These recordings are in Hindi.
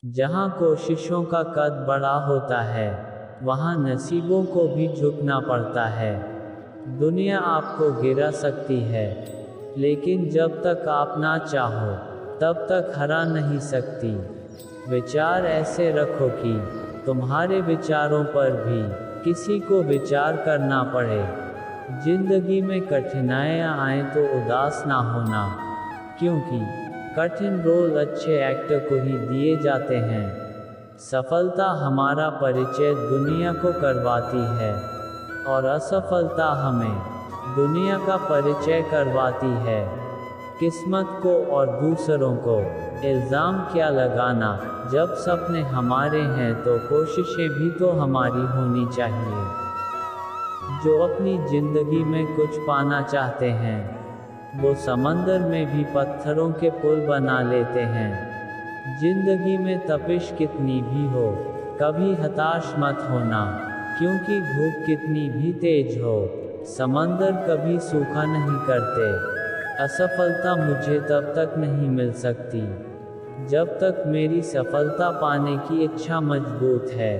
जहाँ कोशिशों का कद बड़ा होता है, वहाँ नसीबों को भी झुकना पड़ता है। दुनिया आपको गिरा सकती है, लेकिन जब तक आप ना चाहो, तब तक हरा नहीं सकती। विचार ऐसे रखो कि तुम्हारे विचारों पर भी किसी को विचार करना पड़े। जिंदगी में कठिनाइयाँ आए तो उदास ना होना, क्योंकि कठिन रोल अच्छे एक्टर को ही दिए जाते हैं। सफलता हमारा परिचय दुनिया को करवाती है, और असफलता हमें दुनिया का परिचय करवाती है। किस्मत को और दूसरों को इल्ज़ाम क्या लगाना, जब सपने हमारे हैं तो कोशिशें भी तो हमारी होनी चाहिए। जो अपनी जिंदगी में कुछ पाना चाहते हैं, वो समंदर में भी पत्थरों के पुल बना लेते हैं। जिंदगी में तपिश कितनी भी हो, कभी हताश मत होना, क्योंकि धूप कितनी भी तेज हो, समंदर कभी सूखा नहीं करते। असफलता मुझे तब तक नहीं मिल सकती, जब तक मेरी सफलता पाने की इच्छा मजबूत है।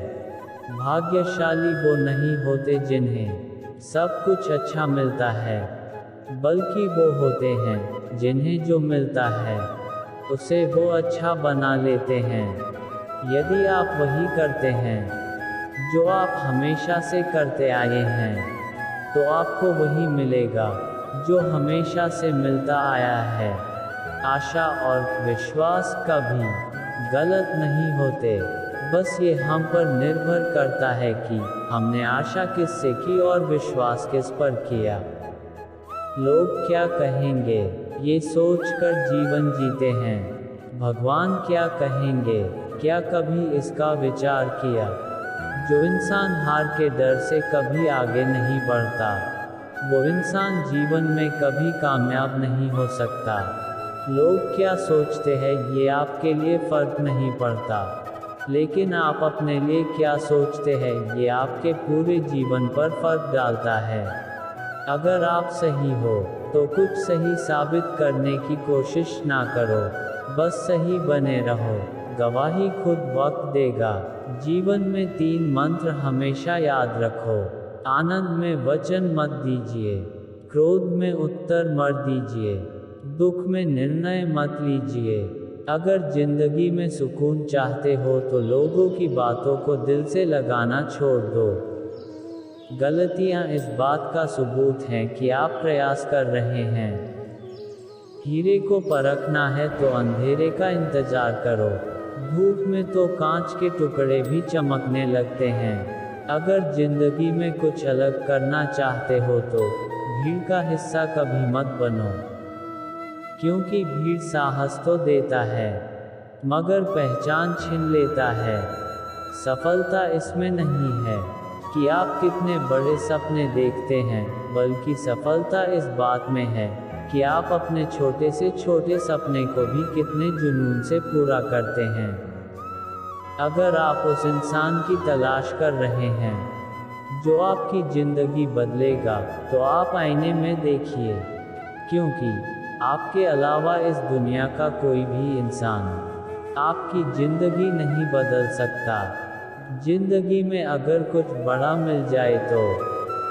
भाग्यशाली वो नहीं होते जिन्हें सब कुछ अच्छा मिलता है, बल्कि वो होते हैं जिन्हें जो मिलता है उसे वो अच्छा बना लेते हैं। यदि आप वही करते हैं जो आप हमेशा से करते आए हैं, तो आपको वही मिलेगा जो हमेशा से मिलता आया है। आशा और विश्वास कभी गलत नहीं होते, बस ये हम पर निर्भर करता है कि हमने आशा किससे की और विश्वास किस पर किया। लोग क्या कहेंगे, ये सोचकर जीवन जीते हैं। भगवान क्या कहेंगे, क्या कभी इसका विचार किया। जो इंसान हार के डर से कभी आगे नहीं बढ़ता, वो इंसान जीवन में कभी कामयाब नहीं हो सकता। लोग क्या सोचते हैं ये आपके लिए फर्क नहीं पड़ता, लेकिन आप अपने लिए क्या सोचते हैं ये आपके पूरे जीवन पर फर्क डालता है। अगर आप सही हो तो कुछ सही साबित करने की कोशिश ना करो, बस सही बने रहो। गवाही खुद वक्त देगा। जीवन में 3 मंत्र हमेशा याद रखो। आनंद में वचन मत दीजिए, क्रोध में उत्तर मत दीजिए, दुख में निर्णय मत लीजिए। अगर जिंदगी में सुकून चाहते हो तो लोगों की बातों को दिल से लगाना छोड़ दो। गलतियां इस बात का सबूत हैं कि आप प्रयास कर रहे हैं। हीरे को परखना है तो अंधेरे का इंतजार करो। धूप में तो कांच के टुकड़े भी चमकने लगते हैं। अगर जिंदगी में कुछ अलग करना चाहते हो तो भीड़ का हिस्सा कभी मत बनो, क्योंकि भीड़ साहस तो देता है, मगर पहचान छीन लेता है। सफलता इसमें नहीं है कि आप कितने बड़े सपने देखते हैं, बल्कि सफलता इस बात में है कि आप अपने छोटे से छोटे सपने को भी कितने जुनून से पूरा करते हैं। अगर आप उस इंसान की तलाश कर रहे हैं जो आपकी ज़िंदगी बदलेगा, तो आप आईने में देखिए, क्योंकि आपके अलावा इस दुनिया का कोई भी इंसान आपकी ज़िंदगी नहीं बदल सकता। जिंदगी में अगर कुछ बड़ा मिल जाए तो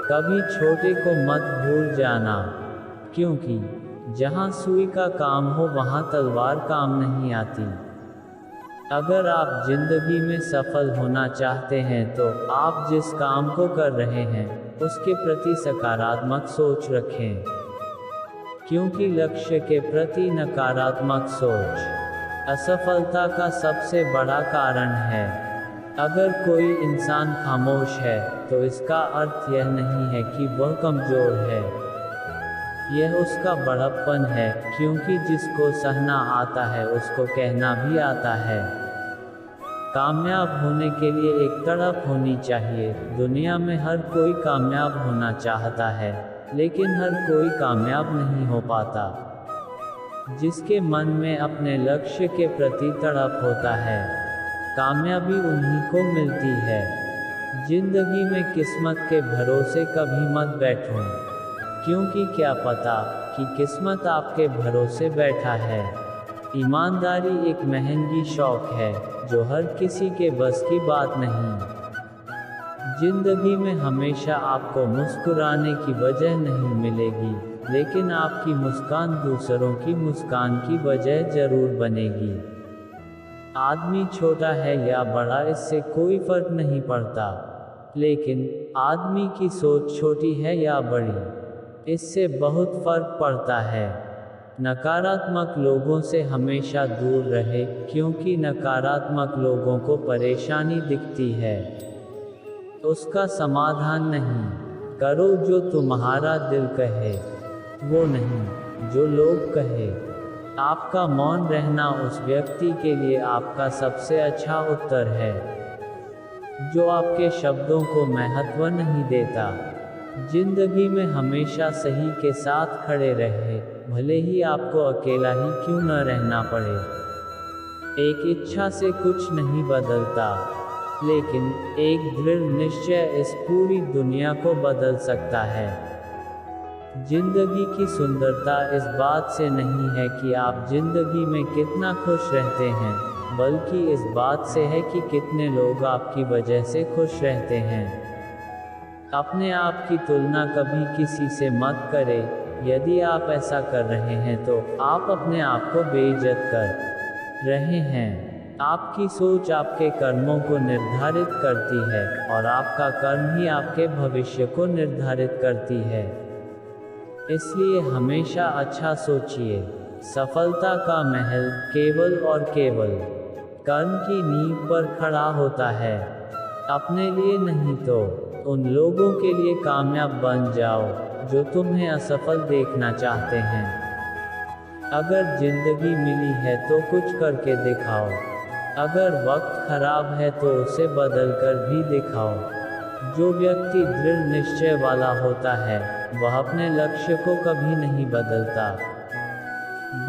कभी छोटे को मत भूल जाना, क्योंकि जहाँ सुई का काम हो वहाँ तलवार काम नहीं आती। अगर आप जिंदगी में सफल होना चाहते हैं तो आप जिस काम को कर रहे हैं उसके प्रति सकारात्मक सोच रखें, क्योंकि लक्ष्य के प्रति नकारात्मक सोच असफलता का सबसे बड़ा कारण है। अगर कोई इंसान खामोश है तो इसका अर्थ यह नहीं है कि वह कमज़ोर है, यह उसका बड़प्पन है, क्योंकि जिसको सहना आता है उसको कहना भी आता है। कामयाब होने के लिए एक तड़प होनी चाहिए। दुनिया में हर कोई कामयाब होना चाहता है, लेकिन हर कोई कामयाब नहीं हो पाता। जिसके मन में अपने लक्ष्य के प्रति तड़प होता है, कामयाबी उन्हीं को मिलती है। जिंदगी में किस्मत के भरोसे कभी मत बैठो, क्योंकि क्या पता कि किस्मत आपके भरोसे बैठा है। ईमानदारी एक महंगी शौक है जो हर किसी के बस की बात नहीं। जिंदगी में हमेशा आपको मुस्कुराने की वजह नहीं मिलेगी, लेकिन आपकी मुस्कान दूसरों की मुस्कान की वजह जरूर बनेगी। आदमी छोटा है या बड़ा इससे कोई फर्क नहीं पड़ता, लेकिन आदमी की सोच छोटी है या बड़ी, इससे बहुत फर्क पड़ता है। नकारात्मक लोगों से हमेशा दूर रहे, क्योंकि नकारात्मक लोगों को परेशानी दिखती है, उसका समाधान नहीं। करो जो तुम्हारा दिल कहे, वो नहीं जो लोग कहे। आपका मौन रहना उस व्यक्ति के लिए आपका सबसे अच्छा उत्तर है, जो आपके शब्दों को महत्व नहीं देता। जिंदगी में हमेशा सही के साथ खड़े रहे, भले ही आपको अकेला ही क्यों न रहना पड़े। एक इच्छा से कुछ नहीं बदलता, लेकिन एक दृढ़ निश्चय इस पूरी दुनिया को बदल सकता है। जिंदगी की सुंदरता इस बात से नहीं है कि आप जिंदगी में कितना खुश रहते हैं, बल्कि इस बात से है कि कितने लोग आपकी वजह से खुश रहते हैं। अपने आप की तुलना कभी किसी से मत करें। यदि आप ऐसा कर रहे हैं तो आप अपने आप को बेइज्जत कर रहे हैं। आपकी सोच आपके कर्मों को निर्धारित करती है, और आपका कर्म ही आपके भविष्य को निर्धारित करती है। इसलिए हमेशा अच्छा सोचिए। सफलता का महल केवल और केवल कर्म की नींव पर खड़ा होता है, अपने लिए नहीं तो उन लोगों के लिए कामयाब बन जाओ जो तुम्हें असफल देखना चाहते हैं। अगर जिंदगी मिली है तो कुछ करके दिखाओ। अगर वक्त खराब है तो उसे बदल कर भी दिखाओ। जो व्यक्ति दृढ़ निश्चय वाला होता है, वह अपने लक्ष्य को कभी नहीं बदलता,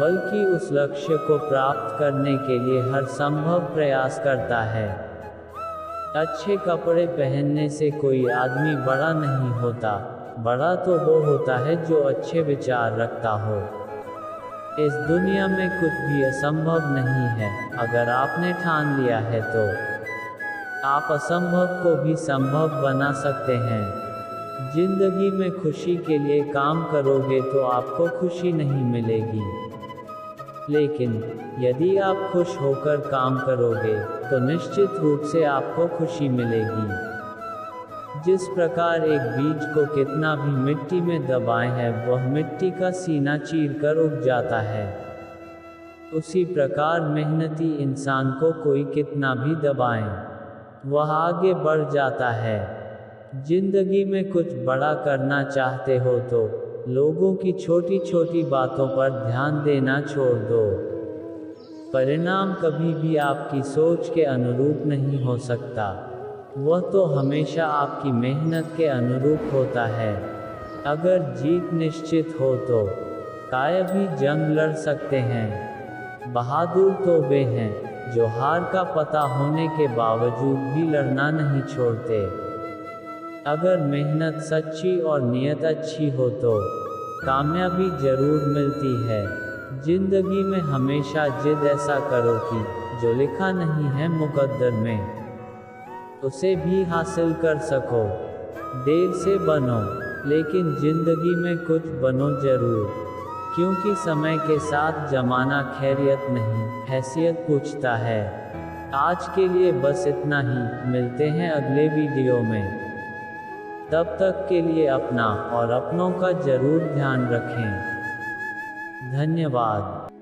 बल्कि उस लक्ष्य को प्राप्त करने के लिए हर संभव प्रयास करता है। अच्छे कपड़े पहनने से कोई आदमी बड़ा नहीं होता, बड़ा तो वो होता है जो अच्छे विचार रखता हो। इस दुनिया में कुछ भी असंभव नहीं है। अगर आपने ठान लिया है तो आप असंभव को भी संभव बना सकते हैं। जिंदगी में खुशी के लिए काम करोगे तो आपको खुशी नहीं मिलेगी, लेकिन यदि आप खुश होकर काम करोगे तो निश्चित रूप से आपको खुशी मिलेगी। जिस प्रकार एक बीज को कितना भी मिट्टी में दबाए है, वह मिट्टी का सीना चीरकर उग जाता है, उसी प्रकार मेहनती इंसान को कोई कितना भी दबाए, वह आगे बढ़ जाता है। जिंदगी में कुछ बड़ा करना चाहते हो तो लोगों की छोटी छोटी बातों पर ध्यान देना छोड़ दो। परिणाम कभी भी आपकी सोच के अनुरूप नहीं हो सकता, वह तो हमेशा आपकी मेहनत के अनुरूप होता है। अगर जीत निश्चित हो तो कायब ही जंग लड़ सकते हैं। बहादुर तो वे हैं जो हार का पता होने के बावजूद भी लड़ना नहीं छोड़ते। अगर मेहनत सच्ची और नियत अच्छी हो तो कामयाबी जरूर मिलती है। जिंदगी में हमेशा जिद ऐसा करो कि जो लिखा नहीं है मुकद्दर में, उसे भी हासिल कर सको। देर से बनो, लेकिन जिंदगी में कुछ बनो जरूर, क्योंकि समय के साथ जमाना खैरियत नहीं हैसियत पूछता है। आज के लिए बस इतना ही, मिलते हैं अगले वीडियो में। तब तक के लिए अपना और अपनों का जरूर ध्यान रखें। धन्यवाद।